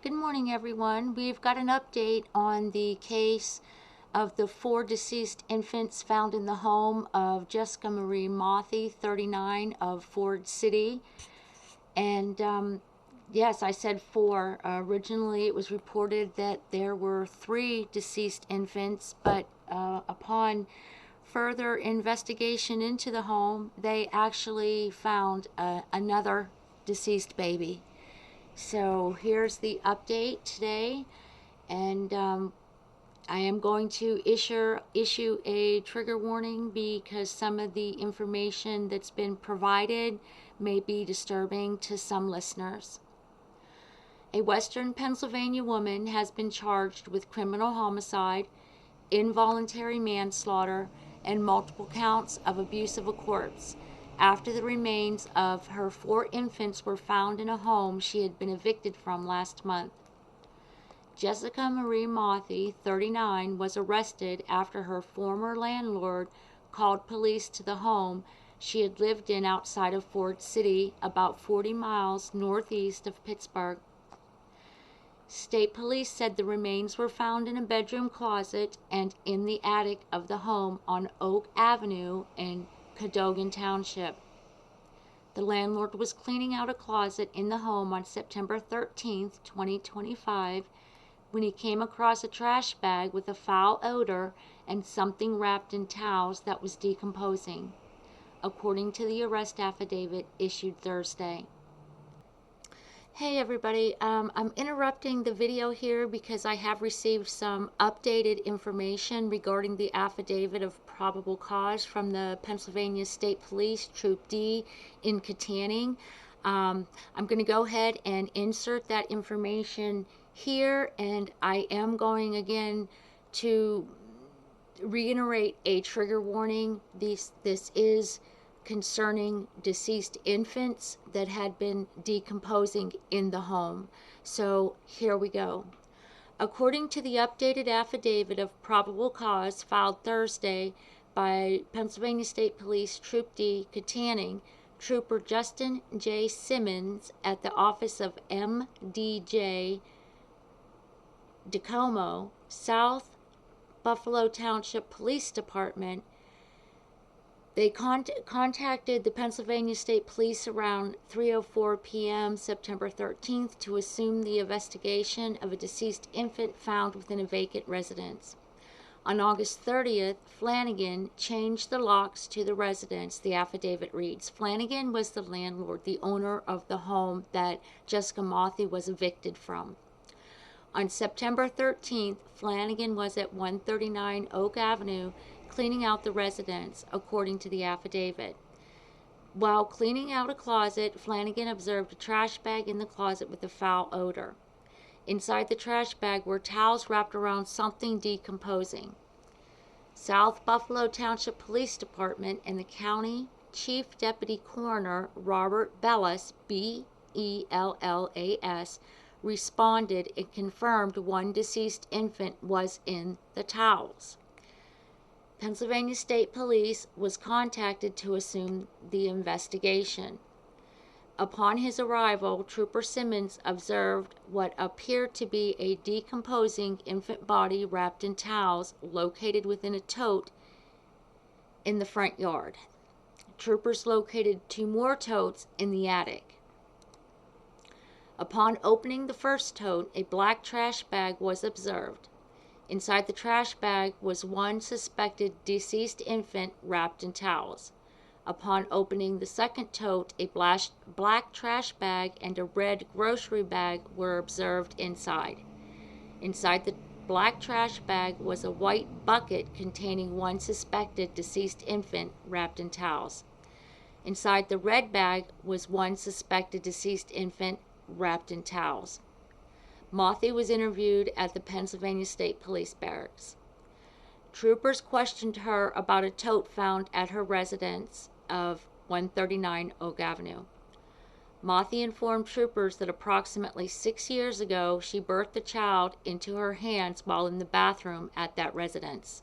Good morning, everyone. We've got an update on the case of the 4 deceased infants found in the home of Jessica Marie Mauthe, 39, of Ford City. And yes, I said 4. Originally, it was reported that there were 3 deceased infants, but upon further investigation into the home, they actually found another deceased baby. So here's the update today, and I am going to issue a trigger warning because some of the information that's been provided may be disturbing to some listeners. A Western Pennsylvania woman has been charged with criminal homicide, involuntary manslaughter, and multiple counts of abuse of a corpse after the remains of her 4 infants were found in a home she had been evicted from last month. Jessica Marie Mauthe, 39, was arrested after her former landlord called police to the home she had lived in outside of Ford City, about 40 miles northeast of Pittsburgh. State police said the remains were found in a bedroom closet and in the attic of the home on Oak Avenue in Cadogan Township. The landlord was cleaning out a closet in the home on September 13, 2025, when he came across a trash bag with a foul odor and something wrapped in towels that was decomposing, according to the arrest affidavit issued Thursday. Hey everybody, I'm interrupting the video here because I have received some updated information regarding the affidavit of probable cause from the Pennsylvania State Police, Troop D in Katanning. I'm going to go ahead and insert that information here, and I am going again to reiterate a trigger warning. This is concerning deceased infants that had been decomposing in the home. So here we go. According to the updated affidavit of probable cause filed Thursday by Pennsylvania State Police Troop D, Katanning, Trooper Justin J. Simmons at the office of MDJ DeComo, South Buffalo Township Police Department, they contacted the Pennsylvania State Police around 3:04 p.m. September 13th to assume the investigation of a deceased infant found within a vacant residence. On August 30th, Flanagan changed the locks to the residence, the affidavit reads. Flanagan was the landlord, the owner of the home that Jessica Mauthe was evicted from. On September 13th, Flanagan was at 139 Oak Avenue cleaning out the residence, according to the affidavit. While cleaning out a closet, Flanagan observed a trash bag in the closet with a foul odor. Inside the trash bag were towels wrapped around something decomposing. South Buffalo Township Police Department and the County Chief Deputy Coroner Robert Bellas, B-E-L-L-A-S, responded and confirmed one deceased infant was in the towels. Pennsylvania State Police was contacted to assume the investigation. Upon his arrival, Trooper Simmons observed what appeared to be a decomposing infant body wrapped in towels located within a tote in the front yard. Troopers located 2 more totes in the attic. Upon opening the first tote, a black trash bag was observed. Inside the trash bag was one suspected deceased infant wrapped in towels. Upon opening the second tote, a black trash bag and a red grocery bag were observed inside. Inside the black trash bag was a white bucket containing one suspected deceased infant wrapped in towels. Inside the red bag was one suspected deceased infant wrapped in towels. Mauthe was interviewed at the Pennsylvania State Police Barracks. Troopers questioned her about a tote found at her residence of 139 Oak Avenue. Mauthe informed troopers that approximately 6 years ago she birthed the child into her hands while in the bathroom at that residence.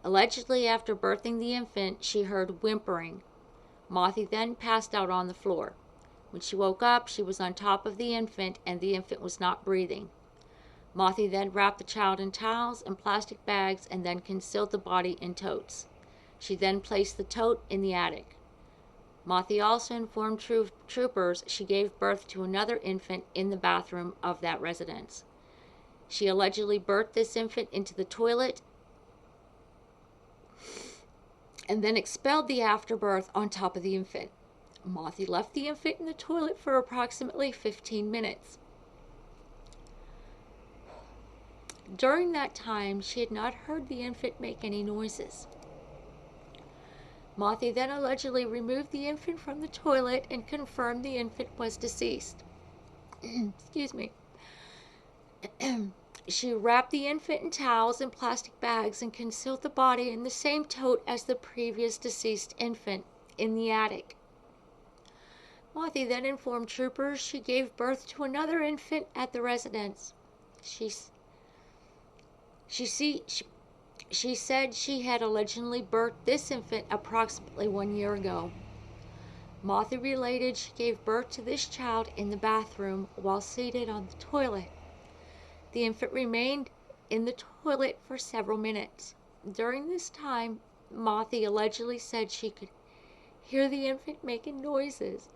Allegedly, after birthing the infant, she heard whimpering. Mauthe then passed out on the floor. When she woke up, she was on top of the infant, and the infant was not breathing. Mauthe then wrapped the child in towels and plastic bags and then concealed the body in totes. She then placed the tote in the attic. Mauthe also informed troopers she gave birth to another infant in the bathroom of that residence. She allegedly birthed this infant into the toilet and then expelled the afterbirth on top of the infant. Mauthe left the infant in the toilet for approximately 15 minutes. During that time, she had not heard the infant make any noises. Mauthe then allegedly removed the infant from the toilet and confirmed the infant was deceased. Excuse me. She wrapped the infant in towels and plastic bags and concealed the body in the same tote as the previous deceased infant in the attic. Mauthe then informed troopers she gave birth to another infant at the residence. She said she had allegedly birthed this infant approximately 1 year ago. Mauthe related she gave birth to this child in the bathroom while seated on the toilet. The infant remained in the toilet for several minutes. During this time, Mauthe allegedly said she could hear the infant making noises.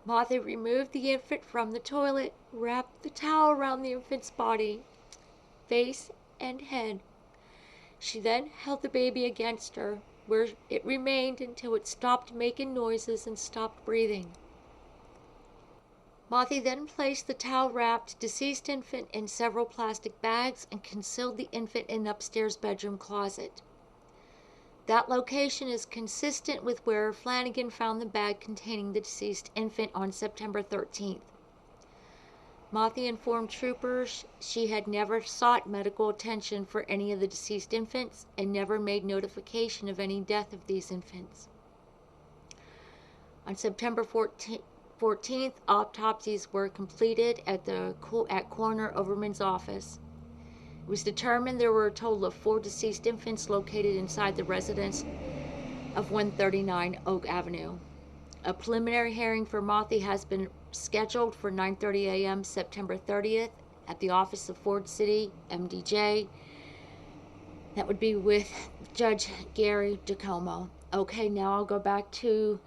Mauthe removed the infant from the toilet, wrapped the towel around the infant's body, face, and head. She then held the baby against her, where it remained until it stopped making noises and stopped breathing. Mauthe then placed the towel-wrapped deceased infant in several plastic bags and concealed the infant in an upstairs bedroom closet. That location is consistent with where Flanagan found the bag containing the deceased infant on September 13th. Mauthe informed troopers she had never sought medical attention for any of the deceased infants and never made notification of any death of these infants. On September 14th, autopsies were completed at Coroner Overman's office. It was determined there were a total of 4 deceased infants located inside the residence of 139 Oak Avenue. A preliminary hearing for Mauthe has been scheduled for 9:30 a.m. September 30th at the office of Ford City MDJ. That would be with Judge Gary DeComo. Okay, now I'll go back to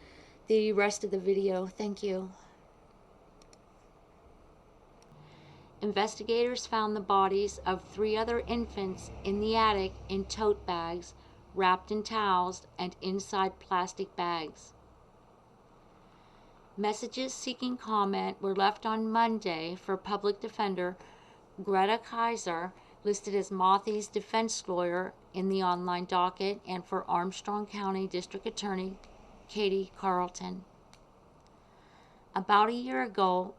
the rest of the video. Thank you. Investigators found the bodies of 3 other infants in the attic in tote bags, wrapped in towels, and inside plastic bags. Messages seeking comment were left on Monday for public defender Greta Kaiser, listed as Mauthe's defense lawyer in the online docket, and for Armstrong County District Attorney Katie Carlton. About a year ago,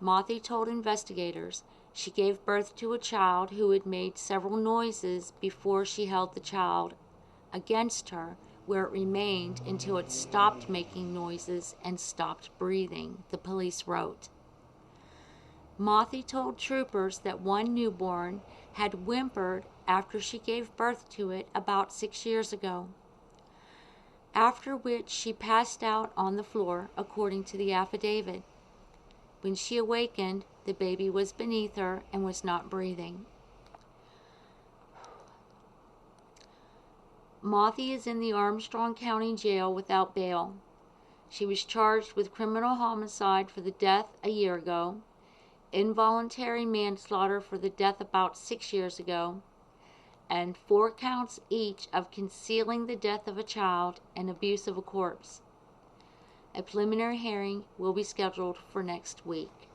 Mauthe told investigators she gave birth to a child who had made several noises before she held the child against her, where it remained until it stopped making noises and stopped breathing, the police wrote. Mauthe told troopers that one newborn had whimpered after she gave birth to it about 6 years ago, after which she passed out on the floor, according to the affidavit. When she awakened, the baby was beneath her and was not breathing. Mauthe is in the Armstrong County Jail without bail. She was charged with criminal homicide for the death a year ago, involuntary manslaughter for the death about 6 years ago, and 4 counts each of concealing the death of a child and abuse of a corpse. A preliminary hearing will be scheduled for next week.